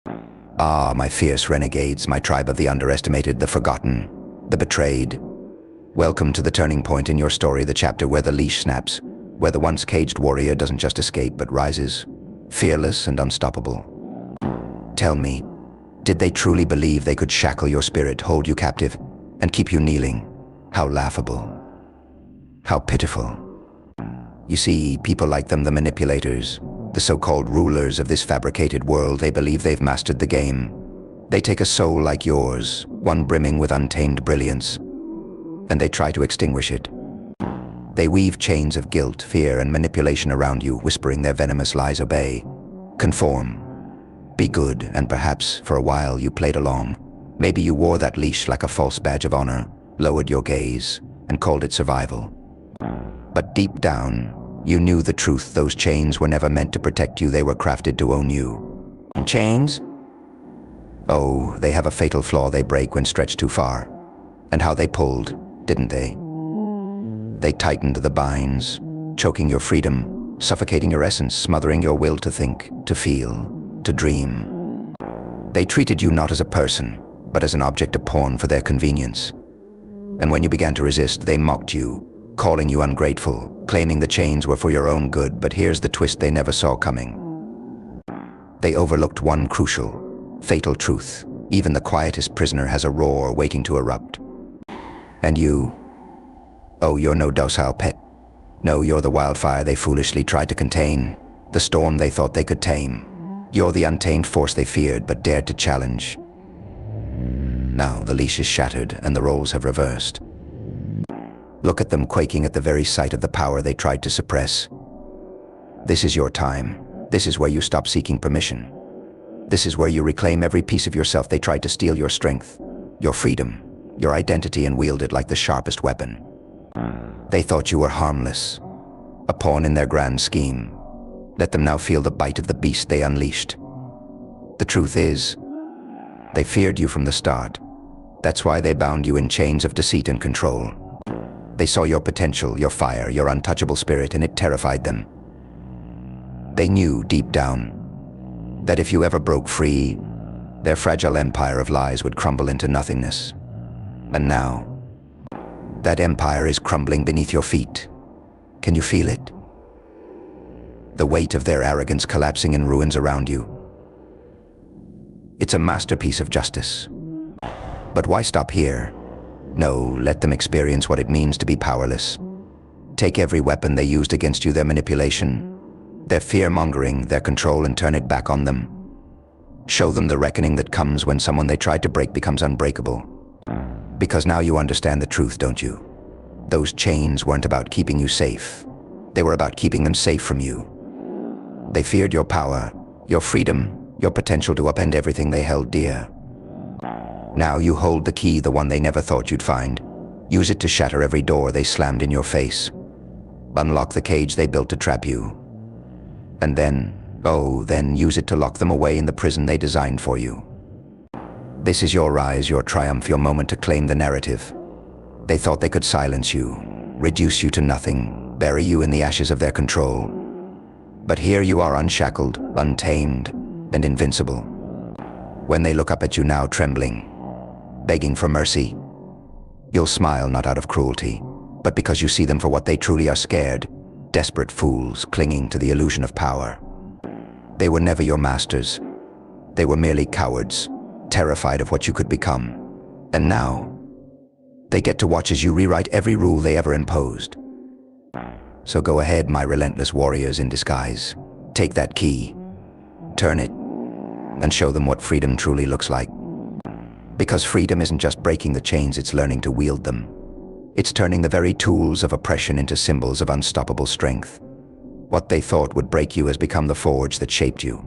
Ah, my fierce renegades, my tribe of the underestimated, the forgotten, the betrayed. Welcome to the turning point in your story, the chapter where the leash snaps, where the once caged warrior doesn't just escape but rises, fearless and unstoppable. Tell me, did they truly believe they could shackle your spirit, hold you captive, and keep you kneeling? How laughable. How pitiful. You see, people like them, the manipulators, the so-called rulers of this fabricated world, they believe they've mastered the game. They take a soul like yours, one brimming with untamed brilliance, and they try to extinguish it. They weave chains of guilt, fear, and manipulation around you, whispering their venomous lies. Obey, conform, be good, and perhaps, for a while, you played along. Maybe you wore that leash like a false badge of honor, lowered your gaze, and called it survival. But deep down, you knew the truth. Those chains were never meant to protect you, they were crafted to own you. Chains? Oh, they have a fatal flaw. They break when stretched too far. And how they pulled, didn't they? They tightened the binds, choking your freedom, suffocating your essence, smothering your will to think, to feel, to dream. They treated you not as a person, but as an object of pawn for their convenience. And when you began to resist, they mocked you, calling you ungrateful, claiming the chains were for your own good. But here's the twist they never saw coming. They overlooked one crucial, fatal truth. Even the quietest prisoner has a roar waiting to erupt. And you? Oh, you're no docile pet. No, you're the wildfire they foolishly tried to contain, the storm they thought they could tame. You're the untamed force they feared but dared to challenge. Now the leash is shattered and the roles have reversed. Look at them, quaking at the very sight of the power they tried to suppress. This is your time. This is where you stop seeking permission. This is where you reclaim every piece of yourself. They tried to steal your strength, your freedom, your identity, and wield it like the sharpest weapon. They thought you were harmless, a pawn in their grand scheme. Let them now feel the bite of the beast they unleashed. The truth is, they feared you from the start. That's why they bound you in chains of deceit and control. They saw your potential, your fire, your untouchable spirit, and it terrified them. They knew deep down that if you ever broke free, their fragile empire of lies would crumble into nothingness. And now, that empire is crumbling beneath your feet. Can you feel it? The weight of their arrogance collapsing in ruins around you. It's a masterpiece of justice. But why stop here? No, let them experience what it means to be powerless. Take every weapon they used against you, their manipulation, their fear-mongering, their control, and turn it back on them. Show them the reckoning that comes when someone they tried to break becomes unbreakable. Because now you understand the truth, don't you? Those chains weren't about keeping you safe. They were about keeping them safe from you. They feared your power, your freedom, your potential to upend everything they held dear. Now you hold the key, the one they never thought you'd find. Use it to shatter every door they slammed in your face. Unlock the cage they built to trap you. And then use it to lock them away in the prison they designed for you. This is your rise, your triumph, your moment to claim the narrative. They thought they could silence you, reduce you to nothing, bury you in the ashes of their control. But here you are, unshackled, untamed, and invincible. When they look up at you now, trembling, begging for mercy, you'll smile not out of cruelty, but because you see them for what they truly are: scared, desperate fools clinging to the illusion of power. They were never your masters. They were merely cowards, terrified of what you could become. And now, they get to watch as you rewrite every rule they ever imposed. So go ahead, my relentless warriors in disguise. Take that key, turn it, and show them what freedom truly looks like. Because freedom isn't just breaking the chains, it's learning to wield them. It's turning the very tools of oppression into symbols of unstoppable strength. What they thought would break you has become the forge that shaped you.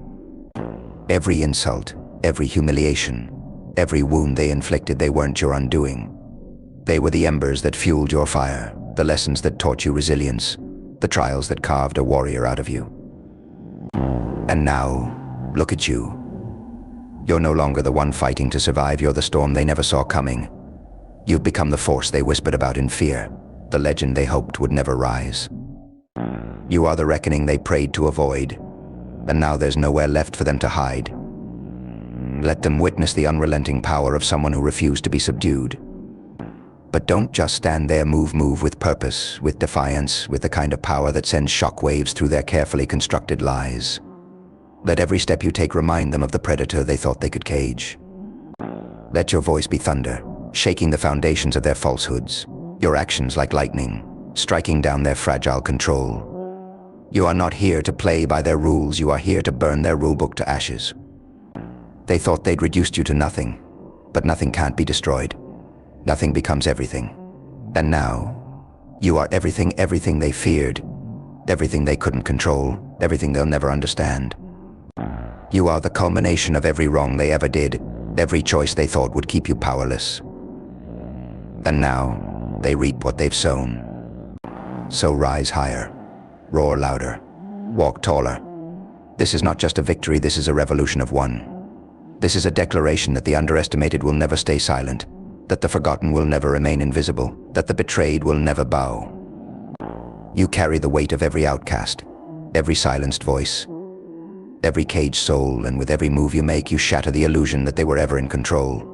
Every insult, every humiliation, every wound they inflicted, they weren't your undoing. They were the embers that fueled your fire, the lessons that taught you resilience, the trials that carved a warrior out of you. And now, look at you. You're no longer the one fighting to survive, you're the storm they never saw coming. You've become the force they whispered about in fear, the legend they hoped would never rise. You are the reckoning they prayed to avoid, and now there's nowhere left for them to hide. Let them witness the unrelenting power of someone who refused to be subdued. But don't just stand there, move with purpose, with defiance, with the kind of power that sends shockwaves through their carefully constructed lies. Let every step you take remind them of the predator they thought they could cage. Let your voice be thunder, shaking the foundations of their falsehoods, your actions like lightning, striking down their fragile control. You are not here to play by their rules, you are here to burn their rulebook to ashes. They thought they'd reduced you to nothing, but nothing can't be destroyed. Nothing becomes everything. And now, you are everything they feared, everything they couldn't control, everything they'll never understand. You are the culmination of every wrong they ever did, every choice they thought would keep you powerless. And now, they reap what they've sown. So rise higher, roar louder, walk taller. This is not just a victory, this is a revolution of one. This is a declaration that the underestimated will never stay silent, that the forgotten will never remain invisible, that the betrayed will never bow. You carry the weight of every outcast, every silenced voice, every caged soul, and with every move you make, you shatter the illusion that they were ever in control.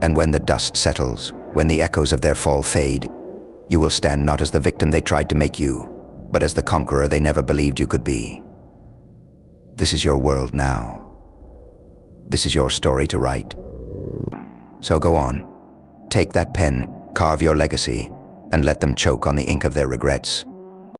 And when the dust settles, when the echoes of their fall fade, you will stand not as the victim they tried to make you, but as the conqueror they never believed you could be. This is your world now. This is your story to write. So go on, take that pen, carve your legacy, and let them choke on the ink of their regrets.